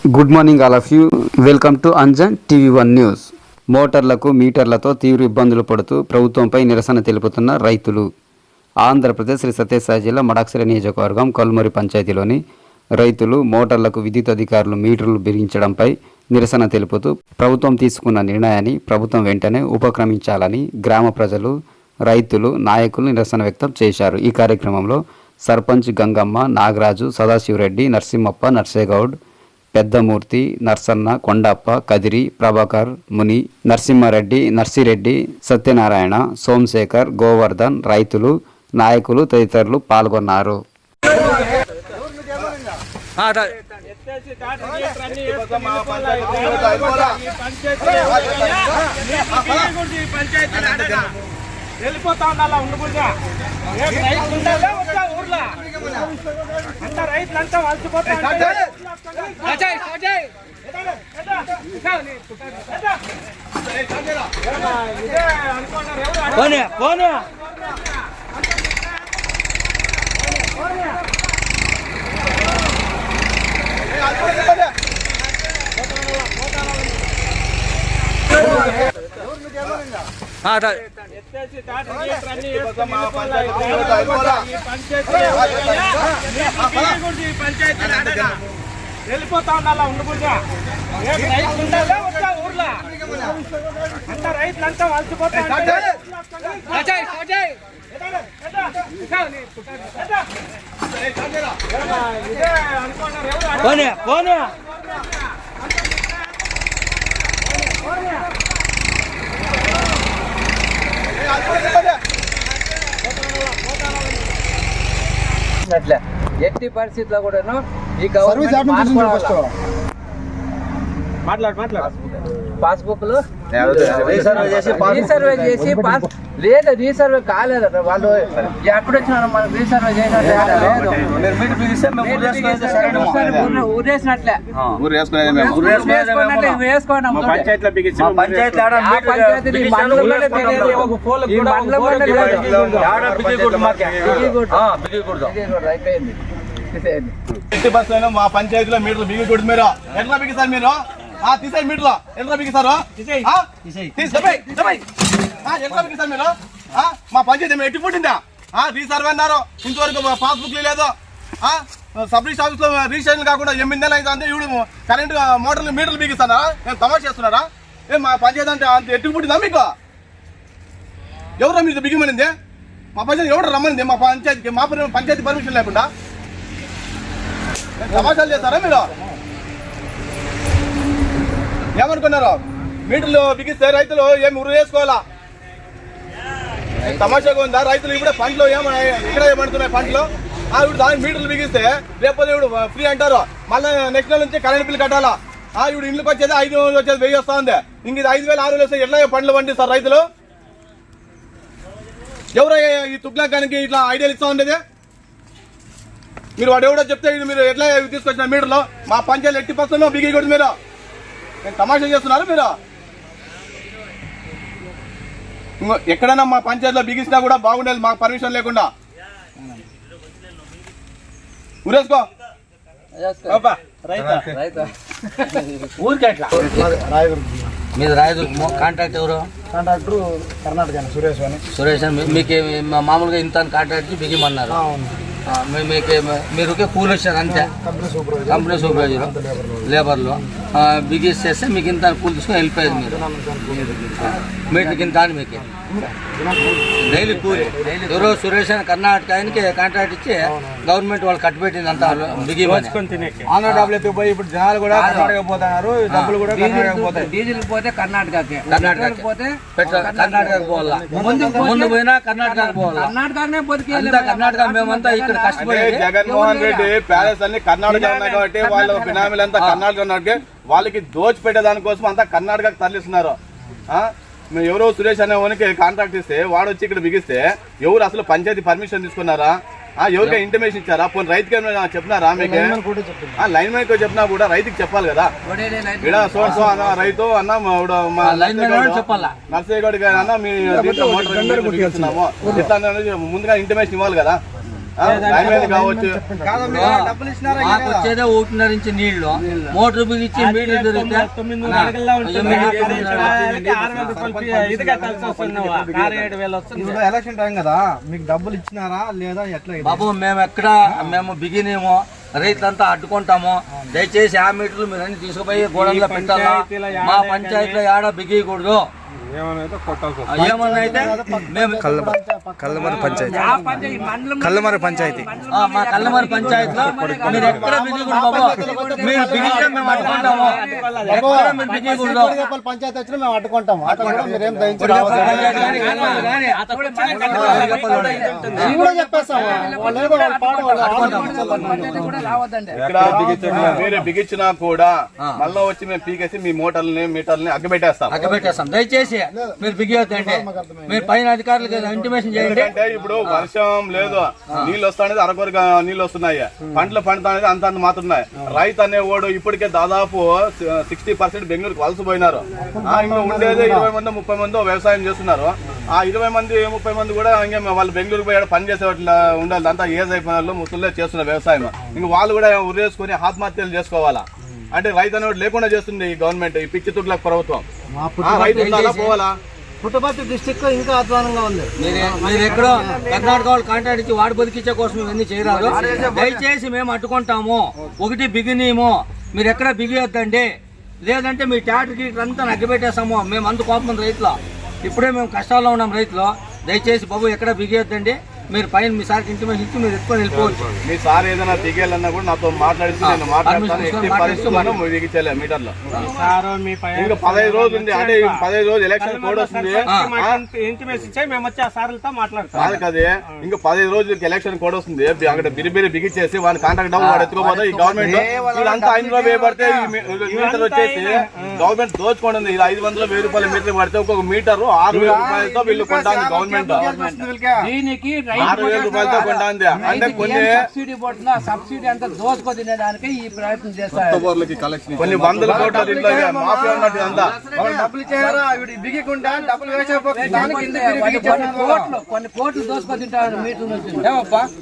Good morning all of you. Welcome to Anjan TV one news. మోటార్లకు మీటర్లతో తీవ్ర ఇబ్బందులు పడుతూ ప్రభుత్వంపై నిరసన తెలుపుతున్న రైతులు. ఆంధ్రప్రదేశ్ శ్రీ సత్యసాయి జిల్లా మడాక్సిర నియోజకవర్గం కల్మూరి పంచాయతీలోని రైతులు మోటార్లకు విద్యుత్ అధికారులు మీటర్లు బిగించడంపై నిరసన తెలుపుతూ ప్రభుత్వం తీసుకున్న నిర్ణయాన్ని ప్రభుత్వం వెంటనే ఉపక్రమించాలని గ్రామ ప్రజలు, రైతులు, నాయకులు నిరసన వ్యక్తం చేశారు. ఈ కార్యక్రమంలో సర్పంచ్ గంగమ్మ, నాగరాజు, సదాశివరెడ్డి, నరసింహప్ప, నర్సేగౌడ్, పెద్దమూర్తి, నర్సన్న, కొండప్ప, కదిరి, ప్రభాకర్, ముని, నరసింహారెడ్డి, నర్సిరెడ్డి, సత్యనారాయణ, సోమశేఖర్, గోవర్ధన్, రైతులు, నాయకులు తదితరులు పాల్గొన్నారు. వెళ్ళిపోతా ఉండాలా ఉండకుండా ఊర్లో అంతా రైతులంతా వలసిపోతా అనుకున్నారు. వెళ్ళిపోతా ఉండాలా ఉండకుండా ఊర్లో అంతా రైతులంతా వలసిపోతా అనుకున్నారు. ఎట్టి పరిస్థితుల్లో కూడా ఈ గవర్నమెంట్ పాస్బుక్ లో రీసర్వే చేసి లేదు, రీసర్వే కాలేదు. వాళ్ళు ఎక్కడ వచ్చిన మనం రీసర్వే చేసినట్లే అయిపోయింది. బస్సులో మా పంచాయతీలో మీటర్లు బిగికూడదు. మీరు ఎట్లా బిగిస్తారు? మీరు తీసేయి మీటర్లు ఎట్లా బిగిస్తారు? ఎట్లా బిగిస్తారు మీరు? మా పంచాయతీ ఎట్టి పుట్టిందా? రీసర్వే అన్నారు, ఇంతవరకు పాస్బుక్ లేదు. సబ్ రిజిస్టర్ ఆఫీస్ లో రిజిస్ట్రేషన్ కాకుండా 8 నెలలు అయితే అంతే. ఇప్పుడు కరెంట్ మోటార్లు మీటర్లు బిగిస్తారా? నేను తమాషా చేస్తున్నారా? మా పంచాయతీ అంటే అంత ఎట్టి పుట్టిందా మీకు? ఎవరో మీరు బిగిమనింది? మా పంచాయతీ ఎవరు రమ్మనింది? మా పంచాయతీకి మా పంచాయతీ పర్మిషన్ లేకుండా సమాచారాలు చేస్తారా మీరు? ఏమనుకున్నారు? మీటర్లు బిగిస్తే రైతులు ఏమి ఉరు వేసుకోవాలా? తమాషాగా ఉందా? రైతులు ఇప్పుడే పంటలు ఇక్కడ ఏమంటున్నాయి పంటలు. ఇప్పుడు దానికి మీటర్లు బిగిస్తే రేపు ఇప్పుడు ఫ్రీ అంటారు. మళ్ళీ నెక్స్ట్ నెల నుంచి కరెంట్ బిల్ కట్టాలా. ఇప్పుడు ఇంట్లోకి వచ్చేది 5,000 వచ్చేది 1000 వస్తా ఉంది. ఇంక 5,000 6,000 వస్తే ఎట్లా పంటలు పండిస్తారు రైతులు? ఎవరో ఈ తుగ్లకానికి ఇట్లా ఐడియాలు ఇస్తా ఉండేది? మీరు వాడు ఎవడో చెప్తే మీరు ఎట్లా తీసుకొచ్చిన మీటర్లో మా పంచాయతీ ఎట్టి పక్షంలో బిగికూడదు. మీరు నేను తమాషా చేస్తున్నారు. మీరు ఎక్కడైనా మా పంచాయతీలో బిగిసినా కూడా బాగుండేది, మాకు పర్మిషన్ లేకుండా. ఊరేసుకో ఊరికి ఎట్లా మీరు రాయదుర్గ కాంట్రాక్ట్ ఎవరు? కాంట్రాక్టర్ కర్ణాటక సురేష్ అని. మీకు మామూలుగా ఇంత కాంట్రాక్ట్ బిగిమన్నారు. మీరు కూలి వచ్చారు అంతే. కంపెనీ సూపర్వైజర్ లేబర్లో బిగిస్తే మీకు ఇంత కూలి తీసుకుని వెళ్ళిపోయేది. మీరు మీటర్కి ఇంత అని మీకు డైలీ కూలి. ఎవరో సురేష్ అని కర్ణాటక ఆయనకి కాంట్రాక్ట్ ఇచ్చి గవర్నమెంట్ వాళ్ళు కట్టిపెట్టింది అంత బిగి. ఆంధ్ర డబ్బులు ఎత్తుకుపోయి ఇప్పుడు జనాలు కూడా కర్ణాటక పోతున్నారు. డబ్బులు కూడా పోతాయి. డీజిల్ పోతే కర్ణాటకకి పోతే కర్ణాటకకు పోవాలా. ముందు పోయినా కర్ణాటకకు పోవాలా. కర్ణాటకనే బతికి కర్ణాటక మేమంతా ఇక్కడ కష్టపడి. జగన్మోహన్ రెడ్డి ప్యాలెస్ అన్ని కర్ణాటక ఉన్నాయి కాబట్టి వాళ్ళ బినామీలంతా కర్ణాటక ఉన్నట్టు వాళ్ళకి దోచి పెట్టేదానికోసం అంతా కర్ణాటకకు తరలిస్తున్నారు. మేము ఎవరో సురేష్ అనే వానికి కాంట్రాక్ట్ ఇస్తే వాడు వచ్చి ఇక్కడ బిగిస్తే ఎవరు అసలు పంచాయతీ పర్మిషన్ తీసుకున్నారా? ఎవరికైనా ఇంటిమేషన్ ఇచ్చారా? పోనీ రైతుకి ఏమైనా చెప్పినారా? మీకు లైన్ మ్యాన్ చెప్పినా కూడా రైతుకి చెప్పాలి కదా. సో అన్న రైతు అన్న నర్సయ్య గౌడ్ అన్న మీ మోటార్ ముందుగా ఇంటిమేషన్ ఇవ్వాలి కదా. డ్యామేజ్ కావచ్చు. డబ్బులు ఇచ్చినారా మాకు వచ్చేదే 1.5 ఇంచు నీళ్లు, మోటార్ బిల్ ఇచ్చి మీటర్ దొరికితే 9 అడుగుల్లో ఉంటుంది. 6,000 రూపాయలు ఇది కట్టాల్సి వస్తుంది. 6,000-7,000 వస్తుంది. ఇప్పుడు ఎలక్షన్ టైం కదా, మీకు డబ్బులు ఇచ్చినారా లేదా ఎట్లా ఇది? బాబు మేము బిగినేమో రైతులంతా అడ్డుకుంటాము. దయచేసి ఆ మీటర్లు మీరు అన్ని తీసుకుపోయి గోడల్లో పెట్టాలా. మా పంచాయతీలో ఏడా బిగియకూడదు. ఏమన్నా అయితే మేము కల్లమరి పంచాయతీ మా కల్లమరి పంచాయతీలో మీరు ఎక్కడ బిగియకూడదు బాబు. మీరు బిగిస్తే మేము అడ్డుకుంటాము. ఎక్కడ మీరు బిగియకూడదు. పంచాయతీ వచ్చినా మేము అడ్డుకుంటాము. మీరేం వేరే బిగించినా కూడా మళ్ళీ వచ్చి మేము పీకేసి మీ మీటర్లని అగ్గబెట్టేస్తాం. దయచేసి మీరు బిగియొద్దండి. మీరు పైన అధికారులకు ఇంటిమేషన్ చేయండి. అంటే ఇప్పుడు వర్షం లేదు, నీళ్ళు వస్తానేది అరకొరగా నీళ్ళు వస్తున్నాయి, పంటలు పండుతానేది అంత మాత్రమే. రైతు అనేవాడు ఇప్పటికే దాదాపు 60% బెంగళూరుకు వలసపోయినారు. ఇంకా ఉండేది 20 మంది 30 మంది వ్యవసాయం చేస్తున్నారు. ఆ 20 మంది 30 మంది కూడా ఇంకా వాళ్ళు బెంగళూరు పోయి పని చేసే ఉండాలి. అంతా ఏజ్ అయిపోయిన వాళ్ళు ముసలే చేస్తున్న వ్యవసాయం. ఇంక వాళ్ళు కూడా ఉరేసుకుని ఆత్మహత్యలు చేసుకోవాలా అంటే రైతు అనేవాడు లేకుండా చేస్తుంది ఈ గవర్నమెంట్, ఈ పిచ్చి తుగ్లక్ ప్రభుత్వం. రైతు ఉండాలా పోవాలా? పుట్టపర్తి డిస్ట్రిక్ట్ ఇంకా అధ్వానంగా ఉంది. మీరు ఎక్కడో కర్ణాటక వాళ్ళు కాంట్రాక్ట్ ఇచ్చి వాడు బతికించే కోసం ఇవన్నీ చేయరాదు. దయచేసి మేము అడ్డుకుంటాము. ఒకటి బిగినీము, మీరు ఎక్కడ బిగియొద్దండి. లేదంటే మీ ట్యాక్టర్కి అంతా నగ్గబెట్టేస్తాము. మేము అంత కోపం ఉంది రైతులు. ఇప్పుడే మేము కష్టాల్లో ఉన్నాం రైతులు. దయచేసి బాబు ఎక్కడ బిగియొద్దండి. మీరు పైన మీ సార్కి ఇంటిమేషన్ ఇచ్చి మీరు ఎత్తుకొని వెళ్ళిపోవచ్చు. మీ సార్ ఏదైనా దిగేయాలన్నా కూడా నాతో మాట్లాడితే నేను మాట్లాడతాను. ఎట్టి పరిస్థితుల్లో దిగించలే మీటర్లో. ఇంకా 15 రోజులు ఉంది. అంటే 15 రోజులు ఎలక్షన్ కోడ్ వస్తుంది. ఇంటిమేషన్ ఇచ్చి మేము వచ్చి ఆ సార్లతో మాట్లాడతాం. కాదు కదే, ఇంకా 15 రోజులకి ఎలక్షన్ కోడ్ వస్తుంది. అక్కడ బిరిబిరి బిగించేసి వాడి కాంట్రాక్ట్ డబ్బులు వాడు ఎత్తుకోపోతే ఈ గవర్నమెంట్ ఇదంతా 500 వేయబడితే మీటర్ వచ్చేసి గవర్నమెంట్ దోచుకోండి. ఇది 500 1000 రూపాయల మీటర్ పడితే ఒక్కొక్క మీటర్ 6,000 రూపాయలతో వీళ్ళు కొంటాను. గవర్నమెంట్ దీనికి 6,000 రూపాయలతో కొంటాంది. అంటే కొన్ని సబ్సిడీ పోతుందా, సబ్సిడీ అంతా దోచుకో తినడానికి ఈ ప్రయత్నం చేస్తారు. కొన్ని 100 కోట్ల దీంట్లో మాఫియా ఉన్నట్టు అంతా డబ్బులు ఇచ్చారా బిగికుండా డబ్బులు వేసే కొన్ని కోట్లు దోచుకో తింటారు మీటర్ నుంచి.